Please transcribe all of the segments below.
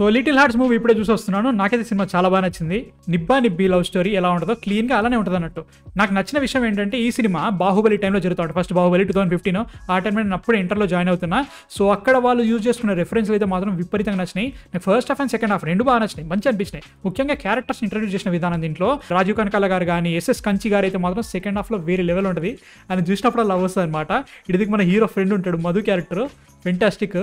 So little hearts movie ఇప్పుడే చూసి వస్తున్నాను. నాకైతే సినిమా చాలా బాగా నచ్చింది. నిబ్బా నిబ్బి లవ్ స్టోరీ ఎలా ఉంటుందో క్లీన్గా అలానే ఉంటుంది అన్నట్టు. నాకు నచ్చిన విషయం ఏంటంటే ఈ సినిమా బాహుబలి టైంలో జరుగుతుంది. ఫస్ట్ బాహుబలి 2015 ఆ టైంలో నేను అప్పుడే ఇంటర్లో జాయిన్ అవుతున్నా. సో అక్కడ వాళ్ళు యూజ్ చేసుకున్న రెఫరెన్స్లు అయితే మాత్రం విపరీతంగా నచ్చినాయి. నాకు first half and second half రెండు బాగా నచ్చినాయి, మంచి అనిపించినాయి. ముఖ్యంగా క్యారెక్టర్స్ ఇంట్రడ్యూస్ చేసిన విధానం దీంట్లో రాజీవ్ కనకాల గారు కానీ ఎస్ఎస్ కంచి గారు అయితే మాత్రం సెకండ్ హాఫ్లో వేరే లెవెల్ ఉంటుంది. అని చూసినప్పుడు లవ్ వస్తుంది అనమాట. ఇది మన హీరో ఫ్రెండ్ ఉంటాడు మధు క్యారెక్టర్, ఫెంటాస్టిక్.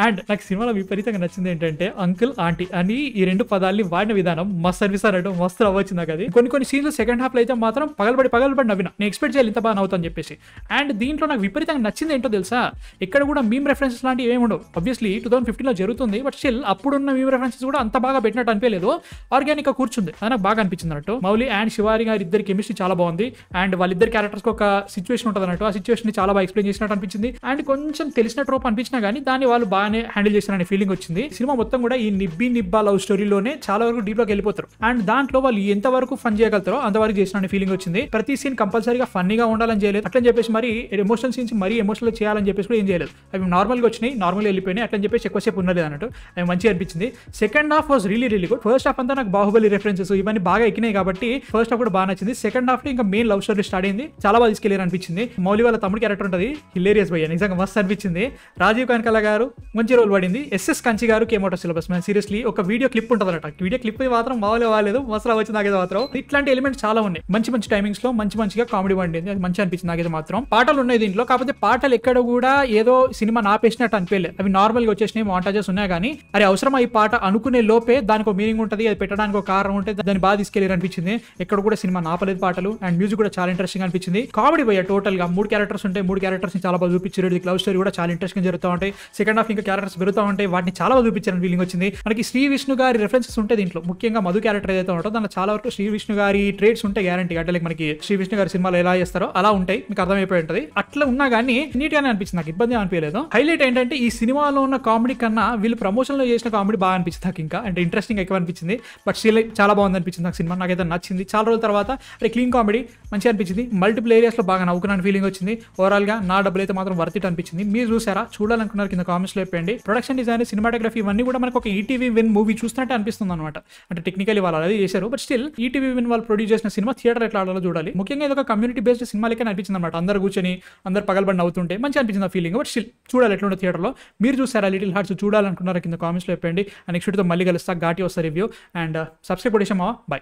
అండ్ నాకు సినిమాలో విపరీతంగా నచ్చింది ఏంటంటే అంకుల్ ఆంటీ అని ఈ రెండు పదాలని వాడిన విధానం మస్తు అనిపిస్తారంటే మస్తు అవ్వచ్చింది నాకు. అది కొన్ని సీన్లు సెకండ్ హాఫ్లో అయితే మాత్రం పగలబడి నవ్విన. నేను ఎక్స్పెక్ట్ చేయాలి ఇంత బాగా నవ్వుతాను చెప్పేసి. అండ్ దీంట్లో నాకు విపరీతంగా నచ్చింది ఏంటో తెలుసా, ఇక్కడ కూడా మీమ్ రెఫరెన్సెస్ లాంటివి ఏమి ఉండవు. ఆబ్వియస్లీ 2015లో జరుగుతుంది, బట్ స్టిల్ అప్పుడున్న మీమ్ రెఫరెన్సెస్ కూడా అంత బాగా పెట్టినట్టు అనిపించలేదు. ఆర్గానిక్ గా కూర్చుంది, అది నాకు బాగా అనిపించింది అన్నట్టు. మౌలి అండ్ శివారి గారి ఇద్దరు కెమిస్ట్రీ చాలా బాగుంది. అండ్ వాళ్ళిద్దరు క్యారెక్టర్స్ ఒక సిచ్యువేషన్ ఉంటుంది అన్నట్టు. ఆ సిచ్యువేషన్ ని చాలా బాగా ఎక్స్ప్లెయిన్ చేసినట్టు అనిపించింది. అండ్ కొంచెం తెలిసిన ట్రోప్ అనిపించినా కానీ దాన్ని వాళ్ళు బాగానే హ్యాండిల్ చేశారనే ఫీలింగ్ వచ్చింది. సినిమా మొత్తం కూడా ఈ నిబ్బా లవ్ స్టోరీలోనే చాలా వరకు డీప్ లోకి వెళ్ళిపోతారు. అండ్ దాంట్లో వాళ్ళు ఎంత వరకు ఫన్ చేయగలుగుతారో అంతవరకు చేసిన ఫీలింగ్ వచ్చింది. ప్రతి సీన్ కంపల్సరీగా ఫన్నీగా ఉండాలని చేయలేదు, అట్లని చెప్పేసి మరి ఎమోషనల్ సీన్స్ మరీ ఎమోషనల్ చేయాలని చెప్పేసి కూడా ఏం చేయలేదు. అవి నార్మల్గా వచ్చినాయి, నార్మల్గా వెళ్ళిపోయినాయి. అట్లని చెప్పేసి ఎక్కువసేపు ఉండలేదు అన్నట్టు. అవి మంచిగా అనిపించింది. Second half was really good. First half అంతా నాకు బాహుబలి రెఫరెన్సెస్ ఇవన్నీ బాగా ఎక్కినాయి కాబట్టి ఫస్ట్ హాఫ్ కూడా బాగా నచ్చింది. సెకండ్ హాఫ్ ఇంకా మెయిన్ లవ్ స్టోరీ స్టార్ట్ అయింది, చాలా బాగా తీసుకెళ్ళారు అనిపించింది. మౌలి వాళ్ళ తమ్ముడు క్యారెక్టర్ ఉంటుంది, హిలేరియస్ భయ్య, నిజంగా మస్తు అనిపించింది. రాజీవ్ కనకాల గారు మంచి రోల్ పడింది. ఎస్ఎస్ కంచి గారు కేమోటో సిలబస్ మ్యాన్ సీరియస్లీ ఒక వీడియో క్లిప్ ఉంటుంది అన్నట్టు. వీడియో క్లిప్ మాత్రం మామూలుగా వాలేదు, మసలా వచ్చింది నాకైతే మాత్రం. ఇట్లాంటి ఎలిమెంట్స్ చాలా ఉన్నాయి, మంచి టైమింగ్స్ లో మంచిగా కామెడీ పండింది, అది మంచి అనిపించింది నాకైతే మాత్రం. పాటలు ఉన్నాయి దీంట్లో, కాకపోతే పాటలు ఎక్కడ కూడా ఏదో సినిమా నాపేసినట్టు అనిపించలేదు. అవి నార్మల్ గా వచ్చేసినాయి, మాంటాజెస్ ఉన్నాయి. కానీ అది అవసరం ఈ పాట అనుకునే లోపే దానికి ఒక మీనింగ్ ఉంటుంది, అది పెట్టడానికి ఒక కారణం ఉంటుంది, దాన్ని బాగా తీసుకెళ్ళారు అనిపించింది. ఎక్కడ కూడా సినిమా నాపలేదు పాటలు. అండ్ మ్యూజిక్ కూడా చాలా ఇంట్రెస్టింగ్ అనిపించింది. కామెడీ పోయా టోటల్ గా 3 క్యారెక్టర్స్ ఉంటాయి, 3 క్యారెక్టర్స్ ని చాలా బాగా చూపించారు. లవ్ స్టోరీ కూడా చాలా ఇంట్రెస్టింగ్ జరుగుతూ ఉంటాయి. సెకండ్ హాఫ్ ఇంకా క్యారెక్టర్స్ పెరుగుతూ ఉంటాయి, వాటిని చాలా బాగా చూపించారని ఫీలింగ్ వచ్చింది. మనకి శ్రీ విష్ణు గారి రెఫరెన్సెస్ ఉంటాయి దీంట్లో, ముఖ్యంగా మధు క్యారెక్టర్ ఏదైతే ఉంటుందో దాంట్లో చాలా వరకు శ్రీ విష్ణు గారి ట్రేడ్స్ ఉంటాయి గ్యారంటీ. అంటే మనకి శ్రీ విష్ణు గారి సినిమాలో ఎలా చేస్తారో అలా ఉంటాయి, మీకు అర్థమైపోయి ఉంటుంది. అట్లా ఉన్నా కానీ నీట్ గానే అనిపించింది, నాకు ఇబ్బంది అనిపించలేదు. హైలైట్ ఏంటంటే ఈ సినిమాలో ఉన్న కామెడీ కన్నా వీళ్ళు ప్రమోషన్ లో చేసిన కామెడీ బాగా అనిపించింది నాకు, ఇంకా అంటే ఇంట్రెస్టింగ్ ఎక్కువ అనిపించింది. బట్ స్టిల్ చాలా బాగుంది అనిపించింది నాకు సినిమా, నాకైతే నచ్చింది. చాలా రోజుల తర్వాత అంటే క్లీన్ కామెడీ మంచిగా అనిపించింది. మల్టిపుల్ ఏరియాస్ లో బాగా నవ్వుకున్న ఫీలింగ్ వచ్చింది. ఓవరాల్ గా నా డబ్బులు అయితే మాత్రం వర్త్ ఇట్ అనిపించింది. మీరు చూసారా, చూడాలనుకున్నారు కింద కామెంట్స్ లో చెప్పండి. ప్రొడక్షన్ డిజైన్, సినిమాటోగ్రఫీ ఇవన్నీ కూడా మనకు ఒక ఈటీవీ విన్ మూవీ చూస్తున్నట్టు అనిపిస్తుంది అనమాట. అంటే టెక్నికలీ వాళ్ళు అది చేశారు, బట్ స్టిల్ ఈటీవీ విన్ వాళ్ళు ప్రొడ్యూస్ చేసిన సినిమా థియేటర్ ఎట్లా ఆడాలో చూడాలి. ముఖ్యంగా ఇది ఒక కమ్యూనిటీ బేస్డ్ సినిమా లెక్క అనిపించింది అనమాట. అందరు కూర్చొని అందరు పగలబడి అవుతుంటే మంచి అనిపించింది ఆ ఫీలింగ్. బట్ స్టిల్ చూడాలి ఎట్లా ఉంటుంది థియేటర్లో. మీరు చూసారా లిటిల్ హార్ట్స్, చూడాలనుకున్నారా కింద కామెంట్స్ లో చెప్పండి. నెక్స్ట్ వీడియోతో మళ్ళీ కలుస్తా, ఘాటి వస్తా రివ్యూ. అండ్ సబ్స్క్రైబ్ చేసామా, బాయ్.